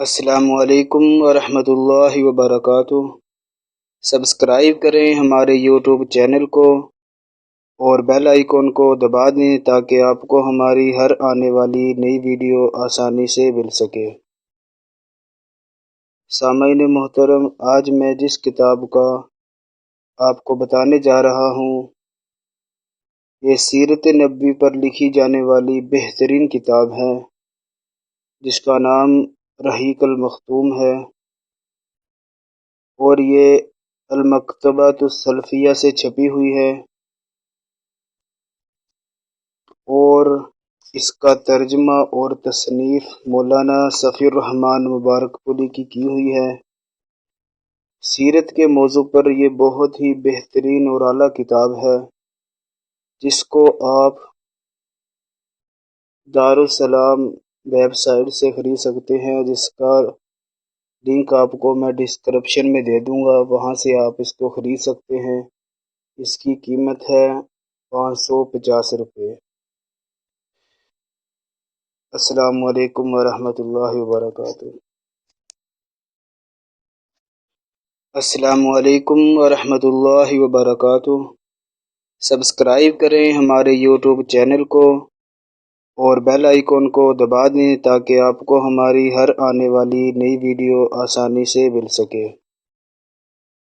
السلام علیکم ورحمۃ اللہ وبرکاتہ۔ سبسکرائب کریں ہمارے یوٹیوب چینل کو اور بیل آئیکن کو دبا دیں تاکہ آپ کو ہماری ہر آنے والی نئی ویڈیو آسانی سے مل سکے۔ سامعین محترم، آج میں جس کتاب کا آپ کو بتانے جا رہا ہوں یہ سیرت نبوی پر لکھی جانے والی بہترین کتاب ہے جس کا نام رحیق المختوم ہے، اور یہ المکتبۃ السلفیہ سے چھپی ہوئی ہے، اور اس کا ترجمہ اور تصنیف مولانا صفی الرحمن مبارک پوری کی ہوئی ہے۔ سیرت کے موضوع پر یہ بہت ہی بہترین اور اعلیٰ کتاب ہے جس کو آپ دارالسلام ویب سائٹ سے خرید سکتے ہیں، جس کا لنک آپ کو میں ڈسکرپشن میں دے دوں گا، وہاں سے آپ اس کو خرید سکتے ہیں۔ اس کی قیمت ہے 550 روپے۔ السلام علیکم ورحمۃ اللہ وبرکاتہ۔ السلام علیکم ورحمۃ اللہ وبرکاتہ۔ سبسکرائب کریں ہمارے یوٹیوب چینل کو اور بیل آئیکن کو دبا دیں تاکہ آپ کو ہماری ہر آنے والی نئی ویڈیو آسانی سے مل سکے۔